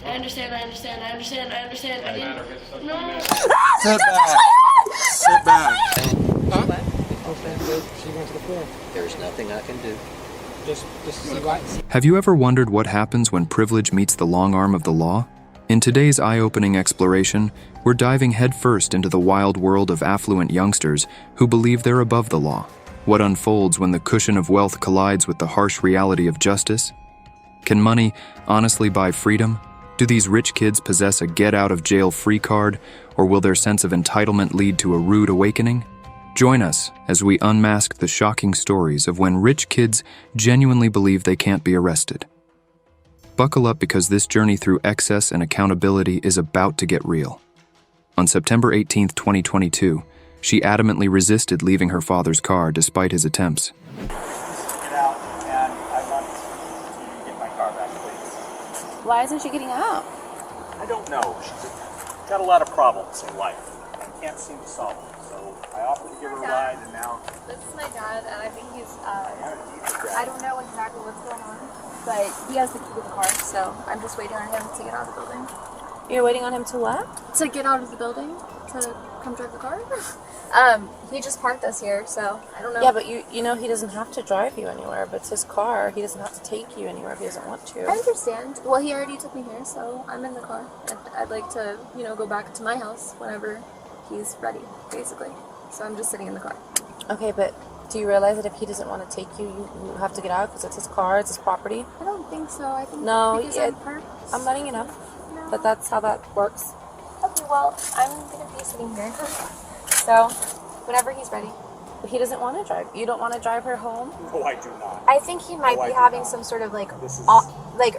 I understand. I didn't. No. Sit back. Sit back. There's nothing I can do. Just see what? Have you ever wondered what happens when privilege meets the long arm of the law? In today's eye-opening exploration, we're diving headfirst into the wild world of affluent youngsters who believe they're above the law. What unfolds when the cushion of wealth collides with the harsh reality of justice? Can money honestly buy freedom? Do these rich kids possess a get-out-of-jail-free card, or will their sense of entitlement lead to a rude awakening? Join us as we unmask the shocking stories of when rich kids genuinely believe they can't be arrested. Buckle up because this journey through excess and accountability is about to get real. On September 18, 2022, she adamantly resisted leaving her father's car despite his attempts. Get out, and I want to get my car back, please. Why isn't she getting out? I don't know. She's got a lot of problems in life and can't seem to solve them. So I offered to give her a ride, and now This is my dad, and I think he's, I don't know exactly what's going on, but he has the key to the car, so I'm just waiting on him to get out of the building. You're waiting on him to what? To get out of the building? To come drive the car? He just parked us here, so I don't know. Yeah, but you know he doesn't have to drive you anywhere, but it's his car. He doesn't have to take you anywhere if he doesn't want I to. understand. Well, he already took me here, so I'm in the car. I'd like to, go back to my house whenever he's ready, basically. So I'm just sitting in the car. Okay, but do you realize that if he doesn't want to take you, you have to get out because it's his car, it's his property? I don't think so. I think No, because yeah, I'm parked. I'm letting you know No. that that's how that works. Okay, well, I'm gonna be sitting here. So, whenever he's ready. But he doesn't want to drive. You don't want to drive her home? no, I do not. I think he might No, I be do having not. some sort of like This is-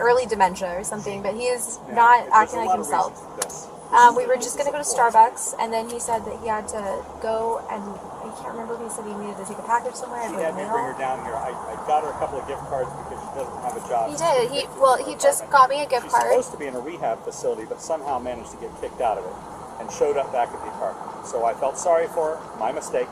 early dementia or something, but he is Yeah, not there's acting a like lot of himself. reasons for this. We were just gonna go to Starbucks, and then he said that he had to go, and I can't remember if he said he needed to take a package somewhere. He had me bring her down here. I got her a couple of gift cards because she doesn't have a job. He did. He just got me a gift She's card. supposed to be in a rehab facility, but somehow managed to get kicked out of it and showed up back at the apartment. So I felt sorry for her, my mistake.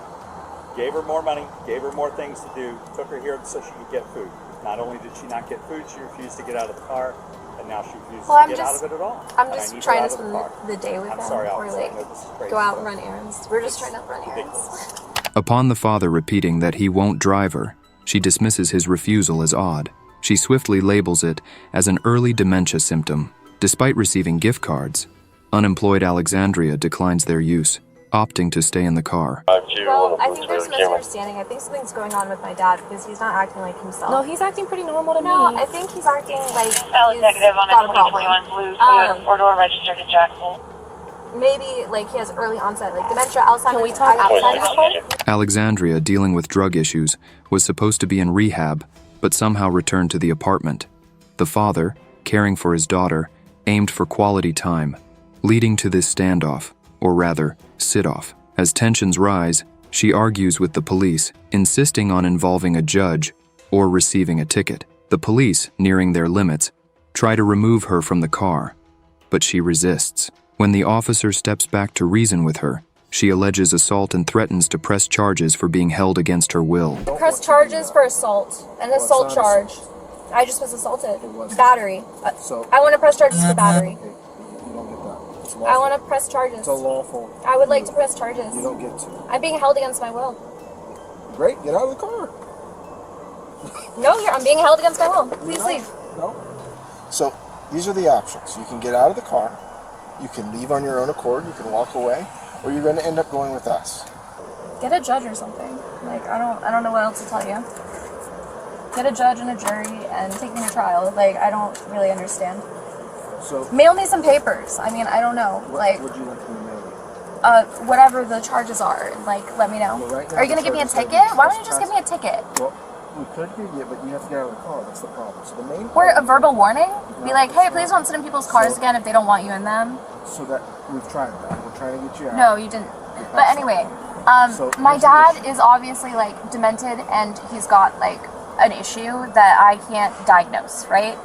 Gave her more money, gave her more things to do, took her here so she could get food. Not only did she not get food, she refused to get out of the car, and now she refuses Well, to I'm get out just- of it at all. I'm And I just need her trying out to of the spend car. the day with I'm him, sorry, or officer, I like know this is crazy, go out and but run errands. We're just trying to run errands. ridiculous. Upon the father repeating that he won't drive her, she dismisses his refusal as odd. She swiftly labels it as an early dementia symptom. Despite receiving gift cards, unemployed Alexandria declines their use, opting to stay in the car. Well, I think there's a misunderstanding. I think something's going on with my dad because he's not acting like himself. No, he's acting pretty normal to No, me. I think he's acting like he's Executive on got a a problem. 2021 Blue Um, four-door registered in Jackson. Maybe like he has early onset, like dementia, Alzheimer's. Can we talk outside this part? Alexandria, dealing with drug issues, was supposed to be in rehab, but somehow returned to the apartment. The father, caring for his daughter, aimed for quality time, leading to this standoff, or rather, sit-off. As tensions rise, she argues with the police, insisting on involving a judge or receiving a ticket. The police, nearing their limits, try to remove her from the car, but she resists. When the officer steps back to reason with her, she alleges assault and threatens to press charges for being held against her will. Press charges for assault, an assault charge. I just was assaulted. Battery. So I want to press charges for battery. you don't get that. It's I lawful. want to press charges. It's a lawful. I would like to press charges. You don't get to. I'm being held against my will. Great, get out of the car. No, I'm being held against my will. Please leave. No. So these are the options. You can get out of the car. You can leave on your own accord. You can walk away, or you're going to end up going with us. Get a judge or something. Like I don't know what else to tell you. Get a judge and a jury and take me to trial. Like I don't really understand. So Mail me some papers. I mean I don't know. Like would you like to be married? whatever the charges are. Like let me know. Well, right now Are you gonna the give me a charges ticket? are Why don't you just give me a ticket? Well, we could give you, but you have to get out of the car. That's the problem. So the main Or a problem- verbal warning? Be like, hey, please don't sit in people's cars again if they don't want you in them. So that we've tried that. We're trying to get you out. No, you didn't. But anyway, So my here's the dad issue. is obviously like demented and he's got like an issue that I can't diagnose, right?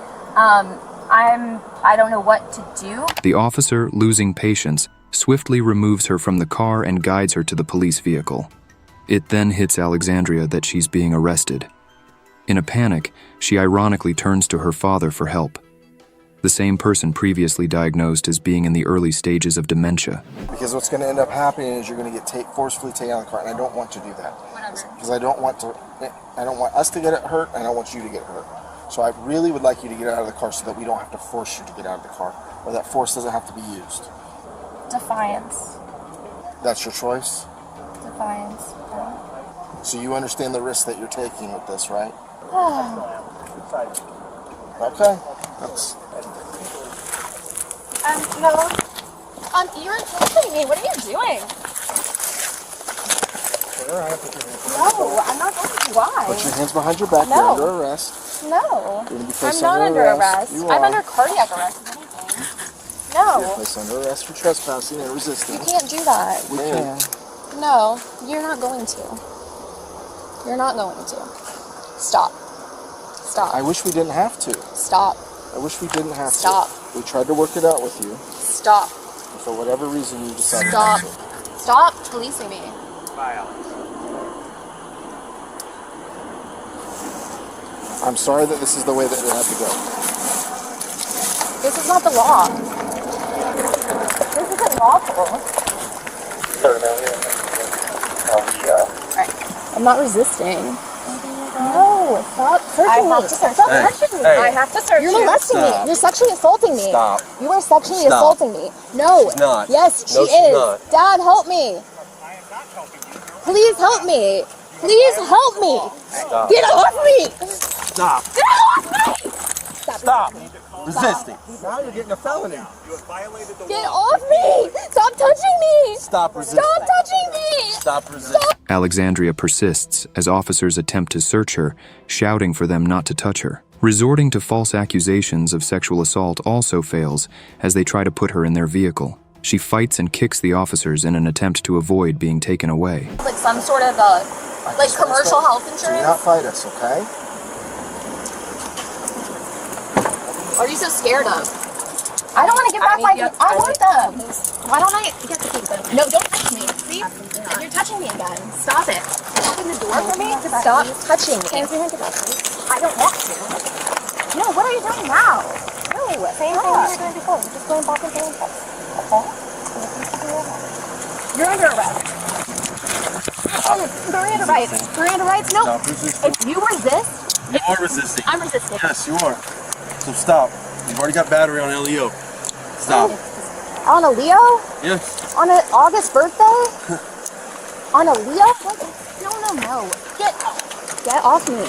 I don't know what to do. The officer, losing patience, swiftly removes her from the car and guides her to the police vehicle. It then hits Alexandria that she's being arrested. In a panic, she ironically turns to her father for help. the same person previously diagnosed as being in the early stages of dementia. Because what's going to end up happening is you're going to get forcefully taken out of the car, and I don't want to do that. Because I don't want us to get hurt, and I don't want you to get hurt. So I really would like you to get out of the car so that we don't have to force you to get out of the car, or that force doesn't have to be used. Defiance. That's your choice? Defiance. So you understand the risk that you're taking with this, right? Okay. That's... No. You're insulting me. What are you doing? No, I'm not going to. Why? Put your hands behind your back. No. You're under arrest. No. You're going to be placed I'm not under arrest. You I'm are. under cardiac arrest. if anything. You're No. placed under arrest for trespassing and You resisting. can't do that. We can. No, you're not going to. You're not going to. Stop. Stop. I wish we didn't have to. Stop. I wish we didn't have Stop. to. We tried to work it out with you. Stop. For whatever reason, you decided Stop. not to. Stop policing me. Bye, Alex. I'm sorry that this is the way that it had to go. This is not the law. This isn't lawful. Alright. I'm not resisting. No, stop searching me. Stop touching me. I have to search you. You're molesting me. You're sexually assaulting me. Stop. You are sexually assaulting me. No. She's not. Yes, she No, she's is. not. Dad, help me. Please help me. Please help me. Stop. Get off me. Stop. Get off me. Stop. Resisting. Now you're getting a felony. Get off me. Stop touching me. Stop resisting. Stop touching me. Stop resisting. Alexandria persists as officers attempt to search her, shouting for them not to touch her. Resorting to false accusations of sexual assault also fails as they try to put her in their vehicle. She fights and kicks the officers in an attempt to avoid being taken away. Like some sort of like commercial health Do insurance. not fight us, okay? What are you so scared of? I don't want to give back my. I want them. Why don't I get to keep them? No, don't touch me. See? You're touching me again. Stop it. Open the door for me. Stop touching me. Can I I don't want to. No, what are you doing now? No, same thing you were doing before. You're just going back and forth. Okay? You're under arrest. Miranda rights. Miranda rights? No. If you resist, You are resisting. I'm resisting. Yes, you are. So stop. You've already got battery on LEO. Stop. On a Leo? Yes. On an August birthday? On a Leo? No. Get off me.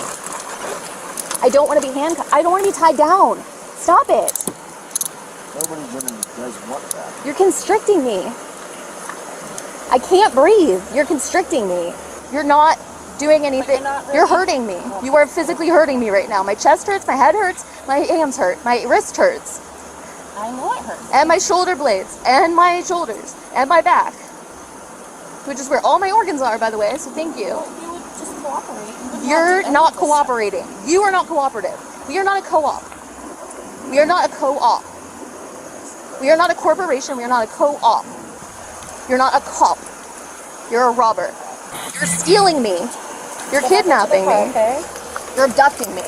I don't want to be handcuffed. I don't want to be tied down. Stop it. Nobody really does want that. You're constricting me. I can't breathe. You're constricting me. You're not doing anything. You're hurting me. You are physically hurting me right now. My chest hurts, my head hurts, my hands hurt, my wrist hurts. I know it hurts. And my shoulder blades, and my shoulders, and my back. Which is where all my organs are, by the way, so thank you. You would just cooperate. You're not cooperating. You are not cooperative. We are not a co-op. We are not a co-op. We are not a corporation. We are not a co-op. You're not a cop. You're a robber. You're stealing me. You're kidnapping me. Okay. You're abducting me.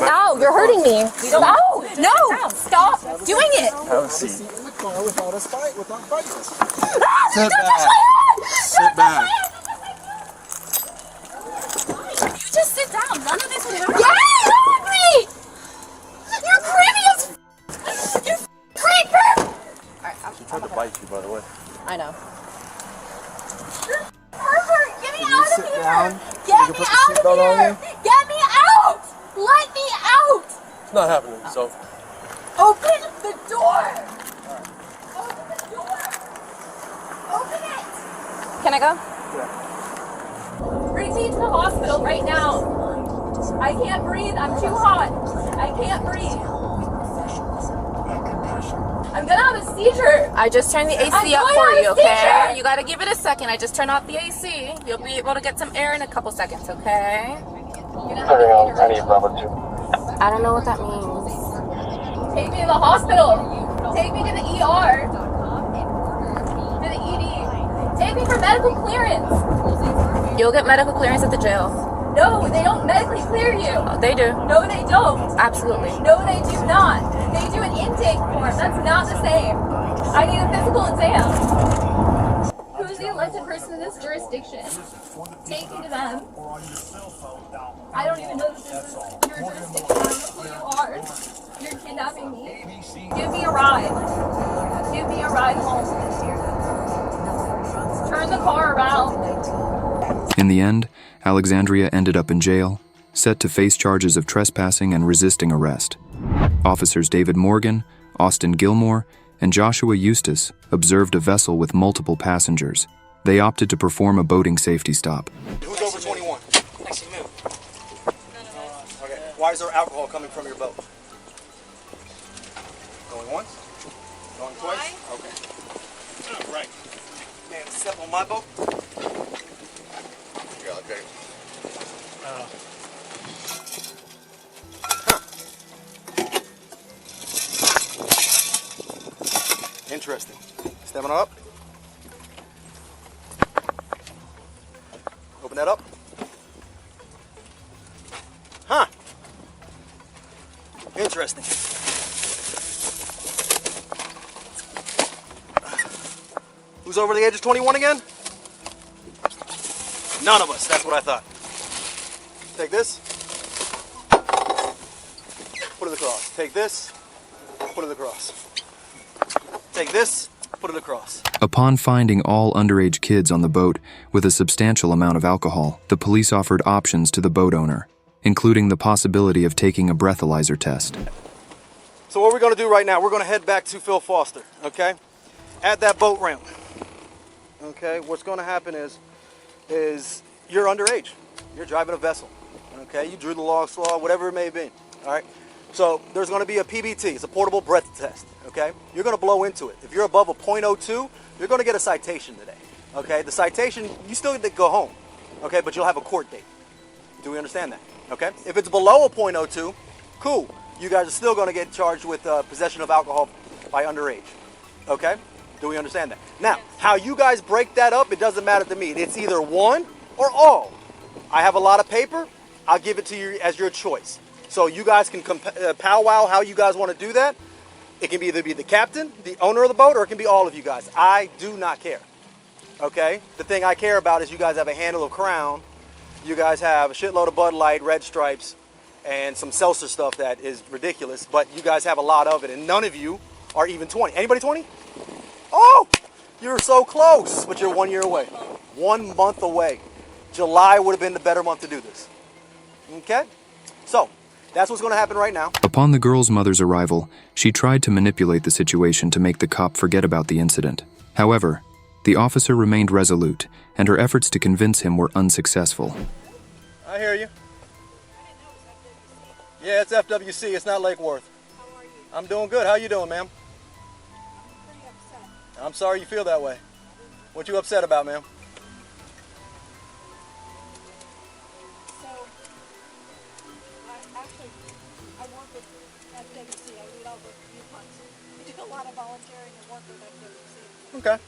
Ow, you're hurting me. Ow, no, stop doing it. Have a seat. In the car without us fighting us. Sit back. Sit back. Just sit down. None of this will happen. Get off me! You're creepy as You creeper! She tried to bite you, by the way. I know. Pervert, get me out of sit here! down? Get You me can put the out seatbelt of on here! you? Get me out! Let me out! It's not happening, so. Open the door! Open the door! Open it! Can I go? Bring me to the hospital right now. I can't breathe. I'm too hot. I can't breathe. I'm gonna have a seizure. I just turned the AC I'm up going for on a you, okay? seizure. You gotta give it a second. I just turned off the AC. You'll be able to get some air in a couple seconds, okay? I don't know what that means. Take me to the hospital. Take me to the ER. To the ED. Take me for medical clearance. You'll get medical clearance at the jail. No, they don't medically clear you. They do. No, they don't. Absolutely. No, they do not. They do an intake form. That's not the same. I need a physical exam. Who's the elected person in this jurisdiction? Take me to them. I don't even know that this is your jurisdiction. I don't know who you are. You're kidnapping me. Give me a ride. Give me a ride home. Turn the car around. In the end, Alexandria ended up in jail, set to face charges of trespassing and resisting arrest. Officers David Morgan, Austin Gilmore, and Joshua Eustace observed a vessel with multiple passengers. They opted to perform a boating safety stop. Who's over 21? Okay. Why is there alcohol coming from your boat? Going once? Going twice? Okay. Oh, right. Man, step on my boat. Yeah, okay. Interesting. Stepping up. Open that up. Huh. Interesting. Who's over the age of 21 again? None of us. That's what I thought. Take this. Put it across. Take this. Put it across. Take this. Put it across. Upon finding all underage kids on the boat with a substantial amount of alcohol, the police offered options to the boat owner, including the possibility of taking a breathalyzer test. So what we're going to do right now, we're going to head back to Phil Foster, okay? At that boat ramp. Okay, what's going to happen is you're underage. You're driving a vessel, okay? You drew the log slaw, whatever it may be, all right? So there's going to be a PBT, it's a portable breath test, okay? You're going to blow into it. If you're above a .02, you're going to get a citation today, okay? The citation, you still get to go home, okay? But you'll have a court date. Do we understand that, okay? If it's below a .02, cool. You guys are still going to get charged with possession of alcohol by underage, okay? Do we understand that? Now, how you guys break that up, it doesn't matter to me. It's either one or all. I have a lot of paper. I'll give it to you as your choice. So you guys can powwow how you guys want to do that. It can either be the captain, the owner of the boat, or it can be all of you guys. I do not care, okay? The thing I care about is you guys have a handle of Crown. You guys have a shitload of Bud Light, Red Stripes, and some seltzer stuff that is ridiculous, but you guys have a lot of it, and none of you are even 20. Anybody 20? Oh, you're so close, but you're 1 year away. 1 month away. July would have been the better month to do this. Okay? So, that's what's going to happen right now. Upon the girl's mother's arrival, she tried to manipulate the situation to make the cop forget about the incident. However, the officer remained resolute, and her efforts to convince him were unsuccessful. I hear you. Yeah, it's FWC. It's not Lake Worth. How are you? I'm doing good. How you doing, ma'am? I'm pretty upset. I'm sorry you feel that way. What you upset about, ma'am? So, I work with FWC. I lead all the youth months. We do a lot of volunteering and work with FWC. Okay.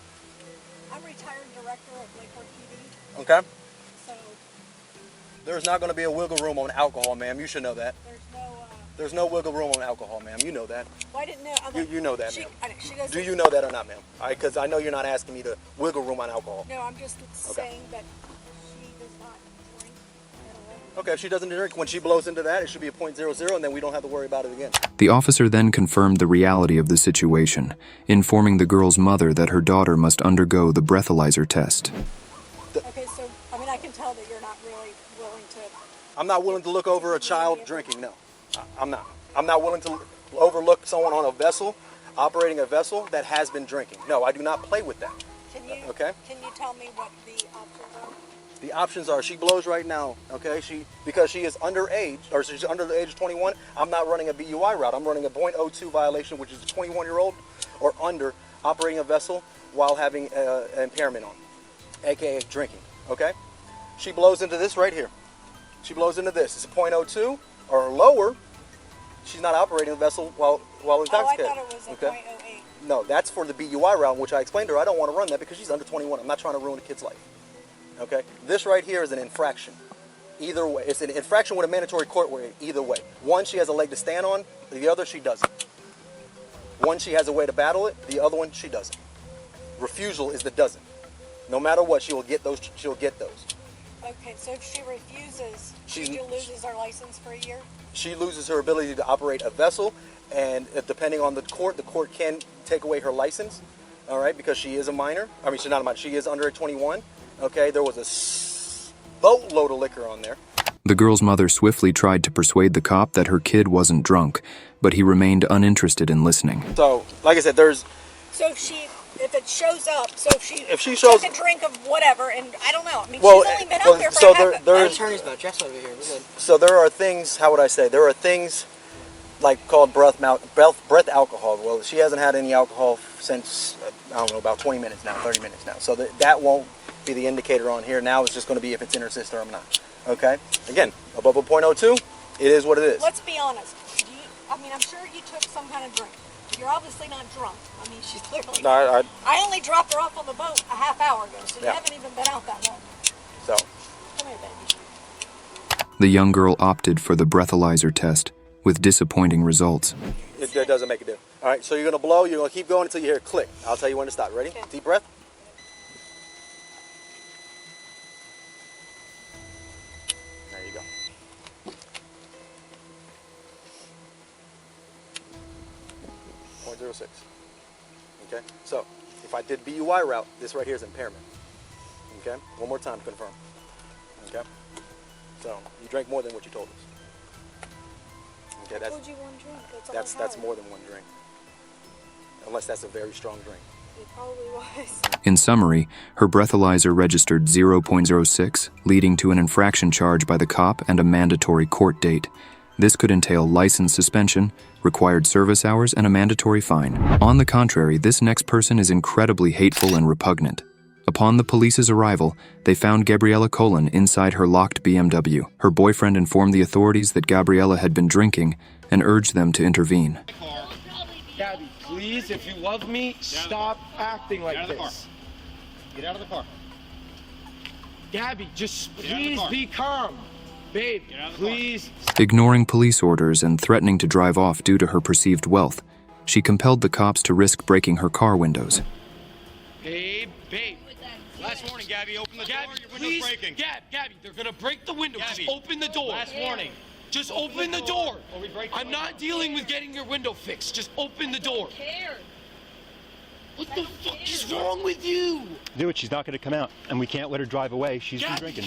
I'm retired director of Lake Worth PD. Okay. So, There's not going to be a wiggle room on alcohol, ma'am. You should know that. There's no wiggle room on alcohol, ma'am. You know that. well, I didn't know. You know that, ma'am. She goes, Do you know that or not, ma'am? Because I know you're not asking me to wiggle room on alcohol. No, I'm just saying that she does not drink at all. Okay, if she doesn't drink, when she blows into that, it should be a .00, and then we don't have to worry about it again. The officer then confirmed the reality of the situation, informing the girl's mother that her daughter must undergo the breathalyzer test. Okay, so, I mean, I can tell that you're not really willing to... I'm not willing to look over a child drinking, no. I'm not. I'm not willing to overlook someone on a vessel, operating a vessel that has been drinking. No, I do not play with that. Can you, okay? Can you tell me what the options are? The options are she blows right now, okay? Because she is underage, or she's under the age of 21, I'm not running a BUI route. I'm running a .02 violation, which is a 21-year-old or under operating a vessel while having an impairment on, aka drinking, okay? She blows into this right here. She blows into this. It's a .02 or lower. She's not operating a vessel while intoxicated. Oh, I thought it was a okay? .08. No, that's for the BUI route, which I explained to her. I don't want to run that because she's under 21. I'm not trying to ruin a kid's life. Okay? This right here is an infraction. Either way, it's an infraction with a mandatory court order either way. One, she has a leg to stand on, the other, she doesn't. One, she has a way to battle it, the other one, she doesn't. Refusal is the doesn't. No matter what, she will get those, she'll get those. Okay, so if she refuses, she She's- still loses her license for a year? She loses her ability to operate a vessel, and depending on the court can take away her license, all right, because she is a minor. I mean, she's not a minor, she is under 21, okay? There was a boatload of liquor on there. The girl's mother swiftly tried to persuade the cop that her kid wasn't drunk, but he remained uninterested in listening. So, like I said, there's... So if it shows up, so if she shows- took a drink of whatever, and I don't know, I mean, Well, she's only been well, out there for so half there's- Attorney's about Jess over here. We're good. So there are things, how would I say, there are things like called breath alcohol. Well, she hasn't had any alcohol since, I don't know, about 20 minutes now, 30 minutes now. So that won't be the indicator on here. Now it's just going to be if it's in her system or not. Okay? Again, above a .02, it is what it is. Let's be honest. I mean, I'm sure you took some kind of drink. You're obviously not drunk. I mean, she's clearly... No, I only dropped her off on the boat a half hour ago, so you Yeah. haven't even been out that long. So, Come here, baby. The young girl opted for the breathalyzer test, with disappointing results. it doesn't make a difference. All right, so you're going to blow. You're going to keep going until you hear a click. I'll tell you when to stop. Ready? Okay. Deep breath. There you go. .06. Okay, so if I did BUI route, this right here is impairment. Okay, one more time to confirm. Okay, so you drank more than what you told us. Okay, I told you one drink. That's all that's I had. more than one drink, unless that's a very strong drink. It probably was. In summary, her breathalyzer registered 0.06, leading to an infraction charge by the cop and a mandatory court date. This could entail license suspension, required service hours, and a mandatory fine. On the contrary, this next person is incredibly hateful and repugnant. Upon the police's arrival, they found Gabriella Colon inside her locked BMW. Her boyfriend informed the authorities that Gabriella had been drinking and urged them to intervene. Gabby, please, if you love me, stop acting like this. Get out of the car. Gabby, just please be calm. Babe, please. Ignoring police orders and threatening to drive off due to her perceived wealth, she compelled the cops to risk breaking her car windows. Babe. Last warning, Gabby. Open the door. Your window's Please, breaking. Gabby, they're gonna break the window. Gabby. Just open the door. Last warning. Just open the door. Or we break the I'm window. not dealing with getting your window fixed. Just open the door. What the fuck is wrong with you? Do it. She's not going to come out, and we can't let her drive away. She's been Gabby. drinking.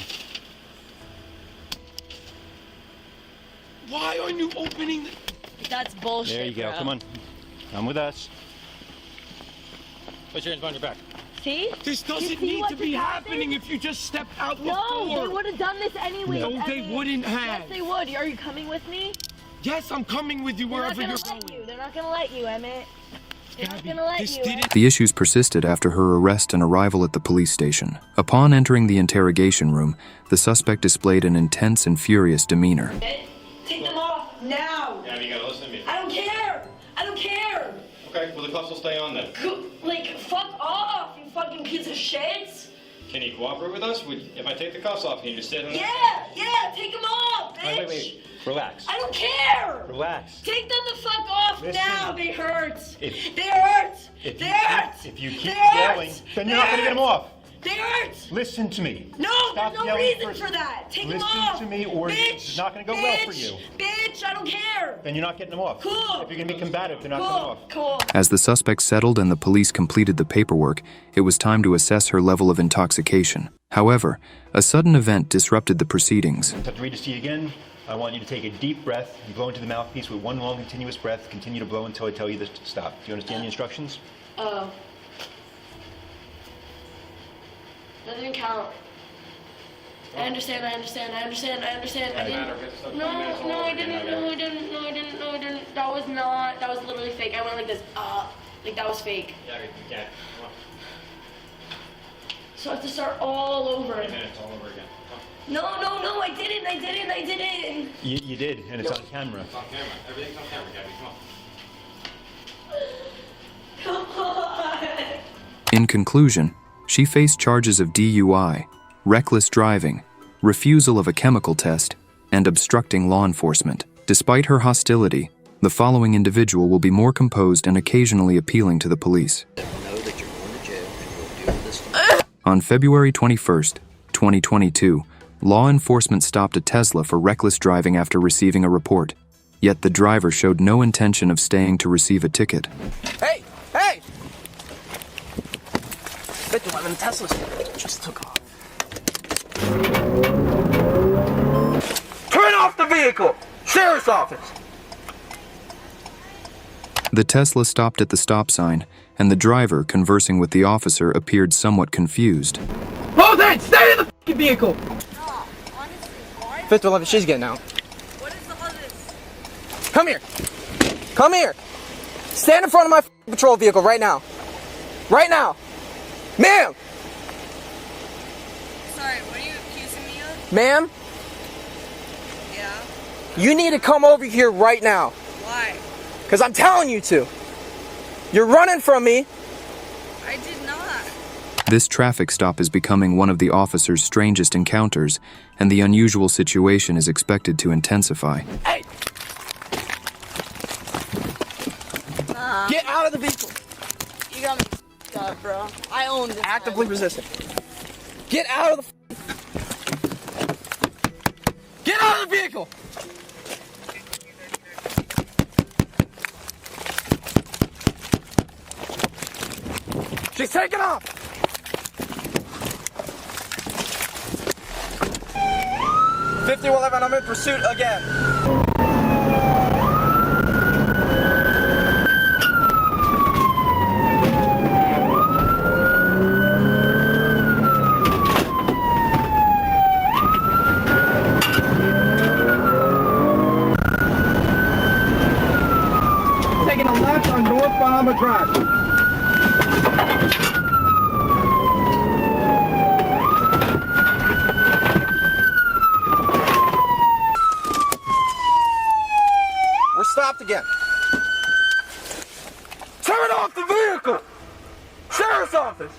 Why aren't you opening the... That's bullshit. There you go. Bro. Come on. Come with us. Put your hands behind your back. See? This doesn't see need what to be just happening happened? if you just step out the No, door. they would have done this anyway. No, they wouldn't have. Yes, they would. Are you coming with me? Yes, I'm coming with you They're not wherever gonna you're let going. you. They're not gonna let you, Emmett. They're Gabby, not gonna let this you. didn't- The issues persisted after her arrest and arrival at the police station. Upon entering the interrogation room, the suspect displayed an intense and furious demeanor. Take them off now. Gabby, you gotta listen to me. I don't care. I don't care. Okay, well the cuffs will stay on then. Like, fuck off, you fucking piece of shit. Can you cooperate with us? If I take the cuffs off, can you just sit on Yeah, take them off, bitch. Wait. Relax. I don't care. Relax. Take them the fuck off Listen. now. They hurt. If- They hurt. If They you hurt. keep, if you keep They hurt. yelling, then you're not going to get them off. They hurt. Listen to me. No, Stop there's no yelling reason first. for that. Take them Listen off. to me, or bitch, it's not going to go well for you. Bitch, I don't care. Then you're not getting them off. Cool. If you're going to be combative, they're not coming off. Cool. As the suspect settled and the police completed the paperwork, it was time to assess her level of intoxication. However, a sudden event disrupted the proceedings. To read the seat again, I want you to take a deep breath. You blow into the mouthpiece with one long continuous breath. Continue to blow until I tell you to stop. Do you understand the instructions? Oh. Doesn't count. I understand. I didn't. No, I didn't. That was literally fake. I went like this. Like that was fake. Gabby, you can't. Come on. So I have to start all over. 10 minutes all over again. Come on. No, I didn't. You did, and it's on camera. It's on camera. Everything's on camera, Gabby. Come on. Come on. In conclusion, she faced charges of DUI, reckless driving, refusal of a chemical test, and obstructing law enforcement. Despite her hostility, the following individual will be more composed and occasionally appealing to the police. Know that you're going to jail and we'll deal with this tomorrow. On February 21st, 2022, law enforcement stopped a Tesla for reckless driving after receiving a report. Yet the driver showed no intention of staying to receive a ticket. Hey! Hey! 51 Tesla just took off. Turn off the vehicle! Sheriff's office! The Tesla stopped at the stop sign, and the driver, conversing with the officer, appeared somewhat confused. Hold it! Stay in the f***ing vehicle! 511, she's getting out. What is all this? Come here! Come here! Stand in front of my f***ing patrol vehicle right now! Right now! Ma'am! Sorry, what are you accusing me of? Ma'am? Yeah. You need to come over here right now. Why? Because I'm telling you to. You're running from me. I did not. This traffic stop is becoming one of the officer's strangest encounters, and the unusual situation is expected to intensify. Hey! Get out of the vehicle! You got me f***ed up, bro. I own this. Actively resisting. Get out of the Get out of the vehicle! She's taking off! 5111, I'm in pursuit again. Taking a left on North Bahama Drive. We're stopped again. Turn off the vehicle! Sheriff's office!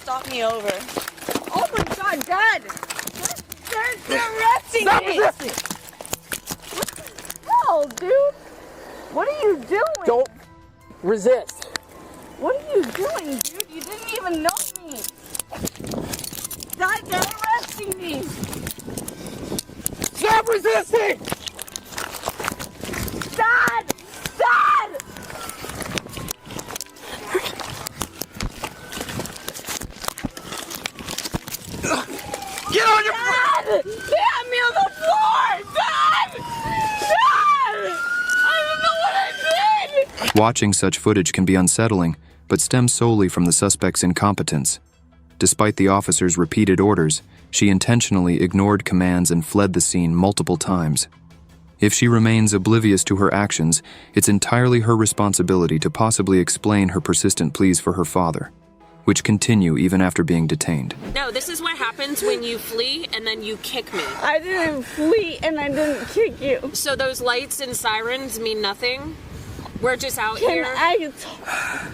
Stop me over. Oh my god, Dad! They're arresting Stop me! resisting! Hell, dude! What are you doing? Don't resist. What are you doing, dude? You didn't even know me! Dad, they're arresting me! Stop resisting! Dad! Dad! Get on your Dad! Get me on the floor! Dad! Dad! I don't know what I did! Watching such footage can be unsettling, but stems solely from the suspect's incompetence. Despite the officer's repeated orders, she intentionally ignored commands and fled the scene multiple times. If she remains oblivious to her actions, it's entirely her responsibility to possibly explain her persistent pleas for her father, which continue even after being detained. No, this is what happens when you flee and then you kick me. I didn't flee and I didn't kick you. So those lights and sirens mean nothing? We're just out here. Can I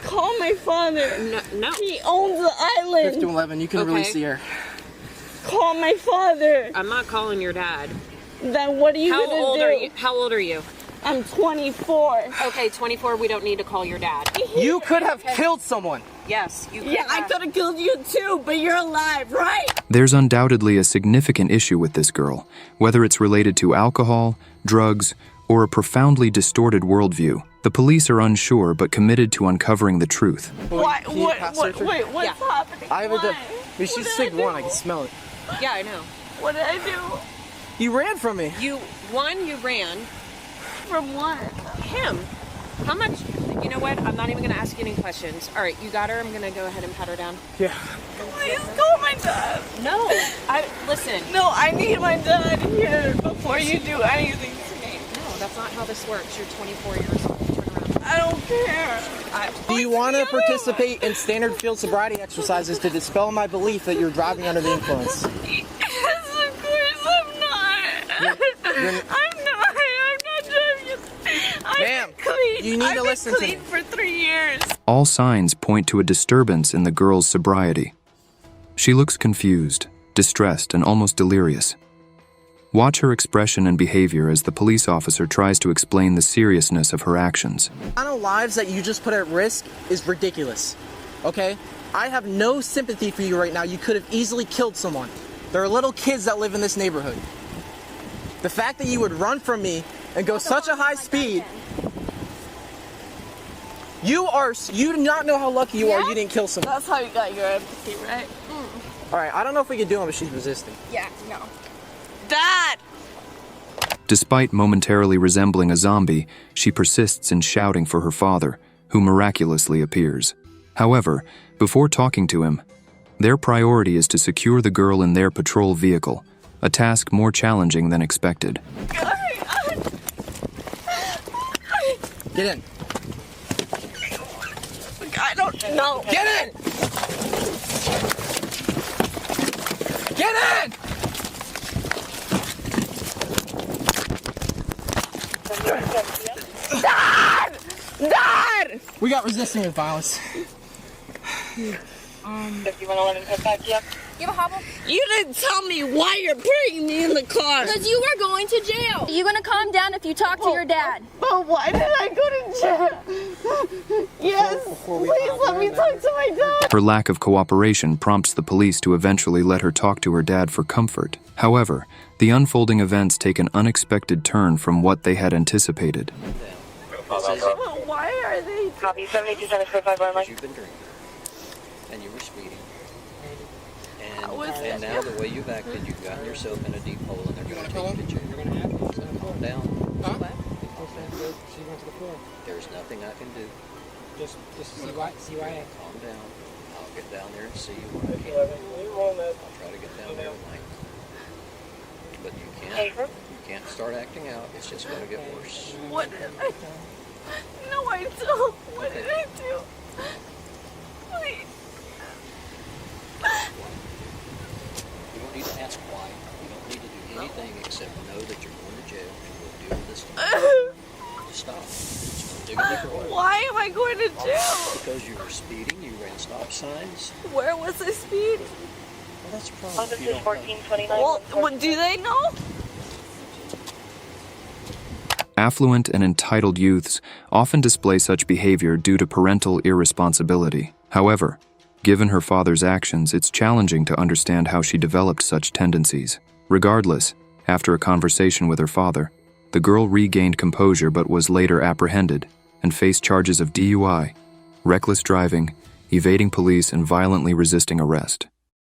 call my father? No. He owns the island. 5111, you can Okay. release the air. Call my father. I'm not calling your dad. Then what are you How gonna old do? are you? How old are you? I'm 24. Okay, 24. We don't need to call your dad. You could have killed someone. Yes, you could Yeah, I could have killed you too, but you're alive, right? There's undoubtedly a significant issue with this girl, whether it's related to alcohol, drugs, or a profoundly distorted worldview. The police are unsure but committed to uncovering the truth. Why? Can you pass surgery? Wait, what's happening? I have Why? a she's sick one, I can smell it. Yeah, I know. What did I do? You ran from me. You ran. From what? Him. How much? You know what? I'm not even going to ask you any questions. All right, you got her. I'm going to go ahead and pat her down. Yeah. Please call my dad. No. Listen. No, I need my dad here before you do anything to me. No, that's not how this works. You're 24 years old. Turn around. I don't care. Do you want to participate in standard field sobriety exercises to dispel my belief that you're driving under the influence? Yes, of course I'm not. I'm not driving. Ma'am, you need to listen to me. I've been clean for 3 years. all signs point to a disturbance in the girl's sobriety. She looks confused, distressed, and almost delirious. Watch her expression and behavior as the police officer tries to explain the seriousness of her actions. The amount of lives that you just put at risk is ridiculous, okay? I have no sympathy for you right now. You could have easily killed someone. There are little kids that live in this neighborhood. The fact that you would run from me and go such a high speed, you do not know how lucky you are you didn't kill someone. That's how you got your empathy, right? All right, I don't know if we can do it, but she's resisting. Yeah, no. Dad! Despite momentarily resembling a zombie, she persists in shouting for her father, who miraculously appears. However, before talking to him, their priority is to secure the girl in their patrol vehicle, a task more challenging than expected. Get in. I don't know. Get in! Get in! Dad! Dad! We got resisting with violence. 5111 yep. You have a hobble? You didn't tell me why you're bringing me in the car. Because you were going to jail. Are you going to calm down if you talk to your dad? But why did I go to jail? Yes, please let me talk to my dad. Her lack of cooperation prompts the police to eventually let her talk to her dad for comfort. However, the unfolding events take an unexpected turn from what they had anticipated. Why are they? Copy 7275 You've been drinking, and you were speeding. And now the way you've acted, you've gotten yourself in a deep hole, and they're going to take you to jail. So calm down. There's nothing I can do. Just see why I calm down. I'll get down there and see you when I can. I'll try to get down there tonight. But you can't start acting out. It's just going to get worse. What did I do? No, I don't. What did I do? Please. You don't need to ask why. You don't need to do anything except know that you're going to jail and we'll deal with this tomorrow. Stop. Just dig a deeper hole. Why am I going to jail? Because you were speeding, you ran stop signs. Where was I speeding? Well, that's probably. This is 1429. Well, do they know? Affluent and entitled youths often display such behavior due to parental irresponsibility. However, given her father's actions, it's challenging to understand how she developed such tendencies. Regardless, after a conversation with her father, the girl regained composure but was later apprehended and faced charges of DUI, reckless driving, evading police, and violently resisting arrest.